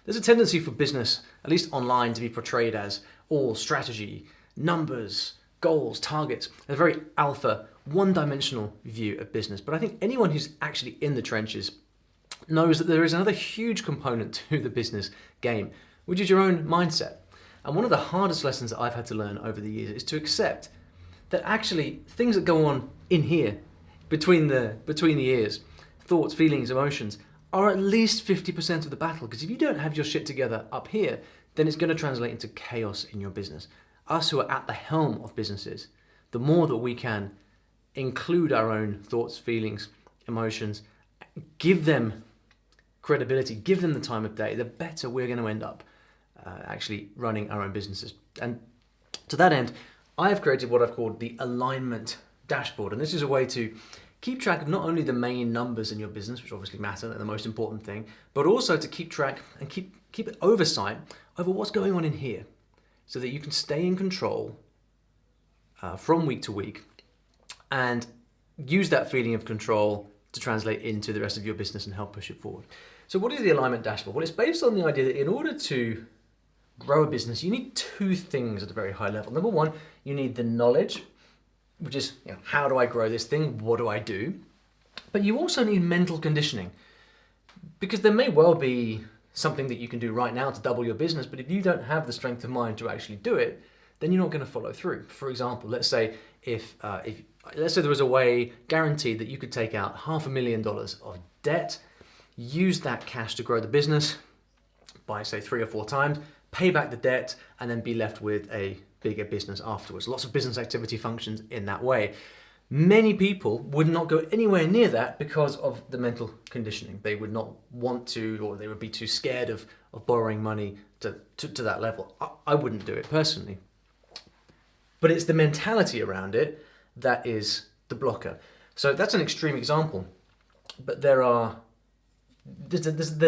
There's a tendency for business, at least online, to be portrayed as all strategy, numbers, goals, targets, a very alpha, one-dimensional view of business. But I think anyone who's actually in the trenches knows that there is another huge component to the business game, which is your own mindset. And one of the hardest lessons that I've had to learn over the years is to accept that actually things that go on in here, between the ears, thoughts, feelings, emotions, are at least 50% of the battle. Because if you don't have your shit together up here, then it's going to translate into chaos in your business. Us who are at the helm of businesses, the more that we can include our own thoughts, feelings, emotions, give them credibility, give them the time of day, the better we're going to end up actually running our own businesses. And to that end, I have created what I've called the alignment dashboard. And this is a way to keep track of not only the main numbers in your business, which obviously matter, they're the most important thing, but also to keep track and keep oversight over what's going on in here, so that you can stay in control from week to week and use that feeling of control to translate into the rest of your business and help push it forward. So what is the alignment dashboard? Well, it's based on the idea that in order to grow a business, you need two things at a very high level. Number one, you need the knowledge, which is, how do I grow this thing? What do I do? But you also need mental conditioning, because there may well be something that you can do right now to double your business, but if you don't have the strength of mind to actually do it, then you're not going to follow through. For example, let's say let's say there was a way guaranteed that you could take out $500,000 of debt, use that cash to grow the business by say 3 or 4 times, pay back the debt, and then be left with a bigger business afterwards. Lots of business activity functions in that way. Many people would not go anywhere near that because of the mental conditioning. They would not want to, or they would be too scared of borrowing money to that level. I wouldn't do it personally. But it's the mentality around it that is the blocker. So that's an extreme example. But there's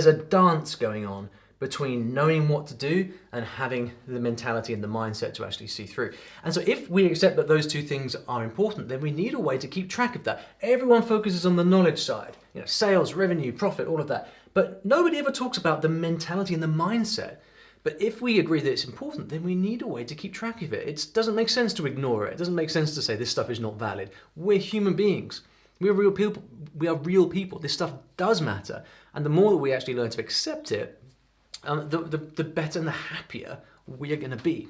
a dance going on between knowing what to do and having the mentality and the mindset to actually see through. And so if we accept that those two things are important, then we need a way to keep track of that. Everyone focuses on the knowledge side, sales, revenue, profit, all of that. But nobody ever talks about the mentality and the mindset. But if we agree that it's important, then we need a way to keep track of it. It doesn't make sense to ignore it. It doesn't make sense to say this stuff is not valid. We're human beings. We are real people. We are real people. This stuff does matter. And the more that we actually learn to accept it, the better and the happier we are going to be.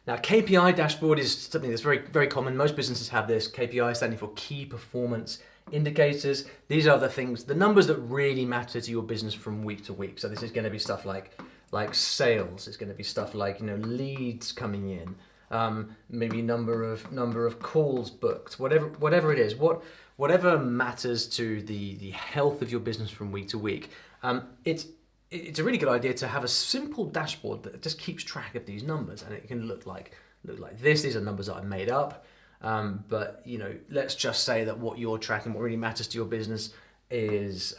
Now, KPI dashboard is something that's very, very common. Most businesses have this. KPI standing for key performance indicators. These are the things, the numbers that really matter to your business from week to week. So this is going to be stuff like sales. It's going to be stuff like leads coming in, maybe number of calls booked, whatever it is, whatever matters to the health of your business from week to week. It's a really good idea to have a simple dashboard that just keeps track of these numbers, and it can look like this. These are numbers that I've made up, but let's just say that what you're tracking, what really matters to your business, is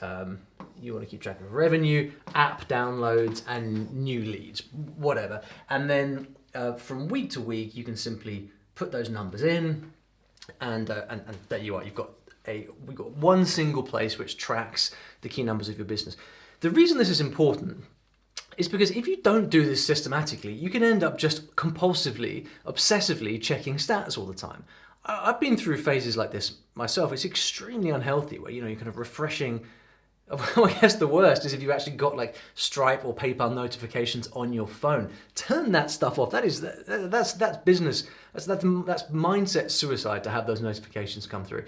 you want to keep track of revenue, app downloads, and new leads, whatever. And then from week to week, you can simply put those numbers in, and there you are. We've got one single place which tracks the key numbers of your business. The reason this is important is because if you don't do this systematically, you can end up just compulsively, obsessively checking stats all the time. I've been through phases like this myself. It's extremely unhealthy where, you're kind of refreshing. Well, I guess the worst is if you've actually got like Stripe or PayPal notifications on your phone. Turn that stuff off. That's business. That's mindset suicide to have those notifications come through.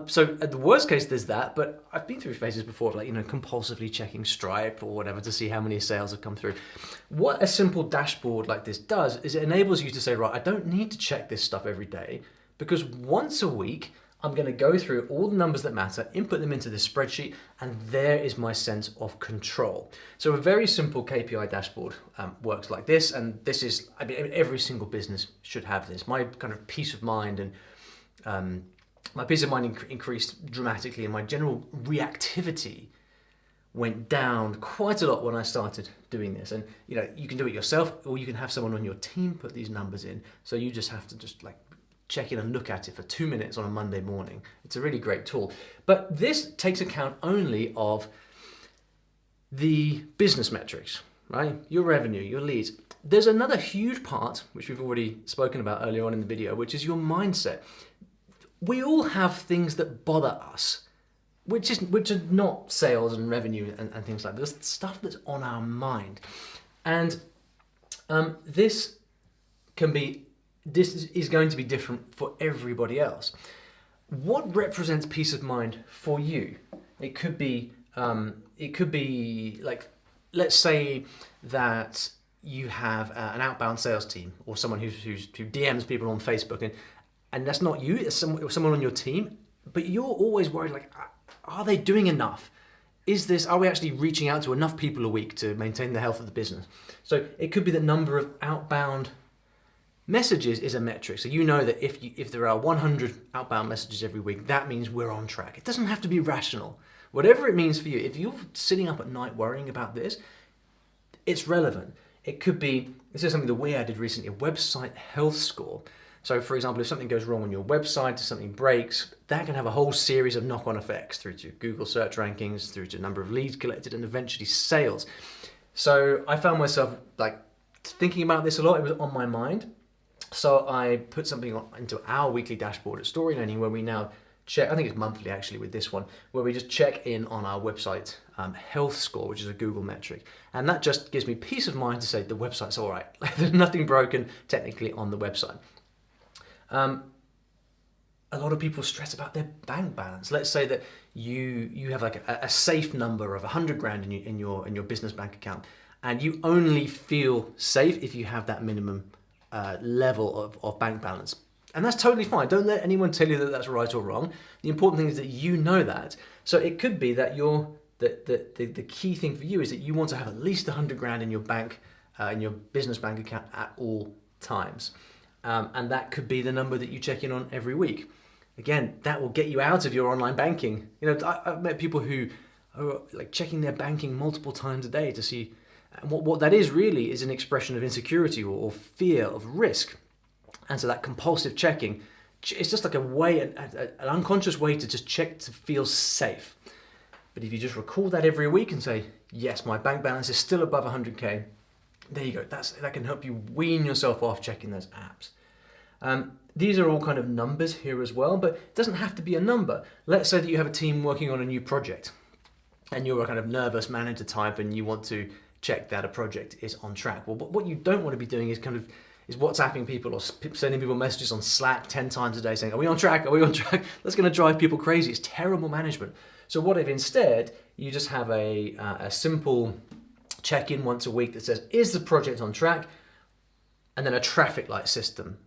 So at the worst case, there's that. But I've been through phases before, like compulsively checking Stripe or whatever to see how many sales have come through. What a simple dashboard like this does is it enables you to say, right, I don't need to check this stuff every day, because once a week, I'm going to go through all the numbers that matter, input them into this spreadsheet, and there is my sense of control. So a very simple KPI dashboard works like this, and this is, every single business should have this. My kind of peace of mind and increased dramatically, and my general reactivity went down quite a lot when I started doing this. And you can do it yourself, or you can have someone on your team put these numbers in. So you just have to check in and look at it for 2 minutes on a Monday morning. It's a really great tool. But this takes account only of the business metrics. right? Your revenue, your leads. There's another huge part, which we've already spoken about earlier on in the video, which is your mindset. We all have things that bother us, which are not sales and revenue and things like that. There's stuff that's on our mind. And this is going to be different for everybody else. What represents peace of mind for you? It could be like, let's say that you have an outbound sales team or someone who DMs people on Facebook, and that's not you, it's someone on your team, but you're always worried, like, are they doing enough? Are we actually reaching out to enough people a week to maintain the health of the business? So it could be the number of outbound messages is a metric. So you know that if there are 100 outbound messages every week, that means we're on track. It doesn't have to be rational. Whatever it means for you, if you're sitting up at night worrying about this, it's relevant. It could be, this is something that we added recently, a website health score. So for example, if something goes wrong on your website, if something breaks, that can have a whole series of knock-on effects through to Google search rankings, through to the number of leads collected, and eventually sales. So I found myself like thinking about this a lot. It was on my mind. So I put something into our weekly dashboard at Story Learning, where we now check, I think it's monthly actually with this one, where we just check in on our website health score, which is a Google metric. And that just gives me peace of mind to say the website's all right. There's nothing broken technically on the website. A lot of people stress about their bank balance. Let's say that you have like a safe number of 100 grand in your business bank account, and you only feel safe if you have that minimum level of bank balance. And that's totally fine. Don't let anyone tell you that that's right or wrong. The important thing is that you know that. So it could be that the key thing for you is that you want to have at least 100 grand in your bank, in your business bank account at all times. And that could be the number that you check in on every week. Again, that will get you out of your online banking. You know, I've met people who are like checking their banking multiple times a day to see. And what that is really is an expression of insecurity or fear of risk. And so that compulsive checking, it's just like a way, an unconscious way to just check to feel safe. But if you just recall that every week and say, yes, my bank balance is still above 100K, there you go. That can help you wean yourself off checking those apps. These are all kind of numbers here as well, but it doesn't have to be a number. Let's say that you have a team working on a new project and you're a kind of nervous manager type and you want to check that a project is on track. Well, what you don't want to be doing is WhatsApping people or sending people messages on Slack 10 times a day saying, are we on track? Are we on track? That's going to drive people crazy. It's terrible management. So what if instead you just have a simple check-in once a week that says, is the project on track? And then a traffic light system.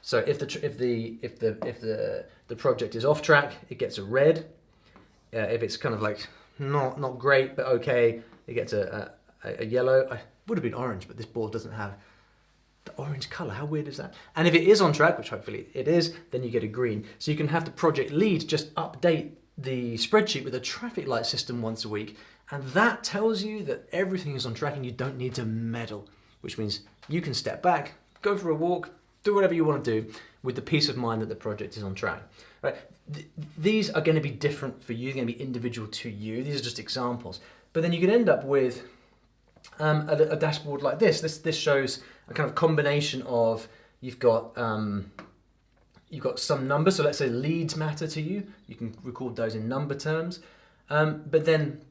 So if the project is off track, it gets a red. If it's kind of like not great but okay, it gets a yellow. It would have been orange, but this board doesn't have the orange color. How weird is that? And if it is on track, which hopefully it is, then you get a green. So you can have the project lead just update the spreadsheet with a traffic light system once a week, and that tells you that everything is on track and you don't need to meddle, which means you can step back, go for a walk, do whatever you want to do with the peace of mind that the project is on track. Right? These are going to be different for you. They're going to be individual to you. These are just examples. But then you can end up with a dashboard like this. This shows a kind of combination of you've got some numbers. So let's say leads matter to you. You can record those in number terms. But then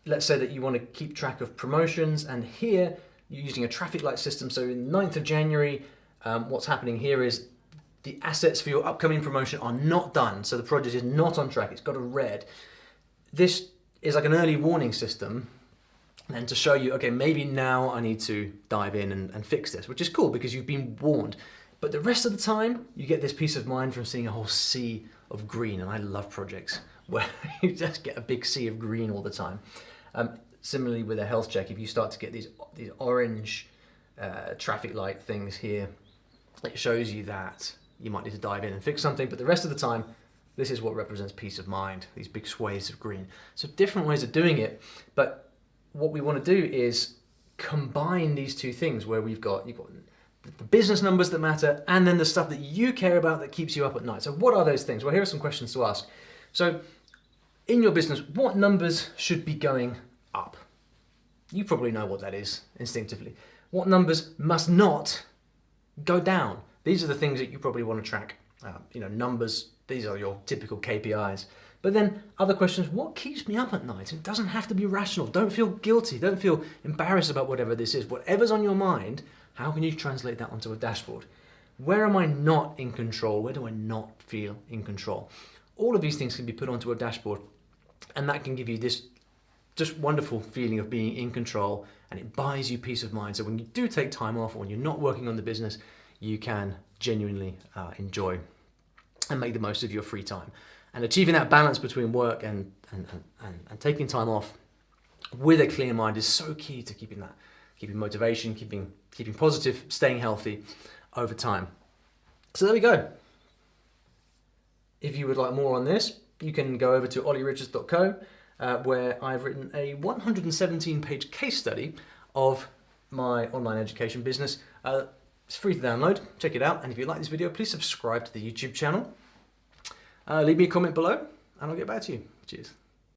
let's say that you want to keep track of promotions, and here you're using a traffic light system. So in 9th of January, what's happening here is the assets for your upcoming promotion are not done. So the project is not on track. It's got a red. This is like an early warning system, and to show you, okay, maybe now I need to dive in and fix this, which is cool because you've been warned. But the rest of the time, you get this peace of mind from seeing a whole sea of green. And I love projects where you just get a big sea of green all the time. Similarly with a health check, if you start to get these orange traffic light things here, it shows you that you might need to dive in and fix something. But the rest of the time, this is what represents peace of mind, these big swathes of green. So different ways of doing it. But what we want to do is combine these two things where you've got the business numbers that matter and then the stuff that you care about that keeps you up at night. So what are those things? Well, here are some questions to ask. So in your business, what numbers should be going up? You probably know what that is instinctively. What numbers must not go down? These are the things that you probably want to track. Numbers, these are your typical KPIs. But then other questions, what keeps me up at night? It doesn't have to be rational. Don't feel guilty. Don't feel embarrassed about whatever this is. Whatever's on your mind, how can you translate that onto a dashboard? Where am I not in control? Where do I not feel in control? All of these things can be put onto a dashboard, and that can give you this just wonderful feeling of being in control, and it buys you peace of mind. So when you do take time off, or when you're not working on the business, you can genuinely enjoy and make the most of your free time. And achieving that balance between work and taking time off with a clear mind is so key to keeping motivation, keeping positive, staying healthy over time. So there we go. If you would like more on this, you can go over to ollyrichards.co, where I've written a 117-page case study of my online education business. It's free to download. Check it out. And if you like this video, please subscribe to the YouTube channel. Leave me a comment below, and I'll get back to you. Cheers.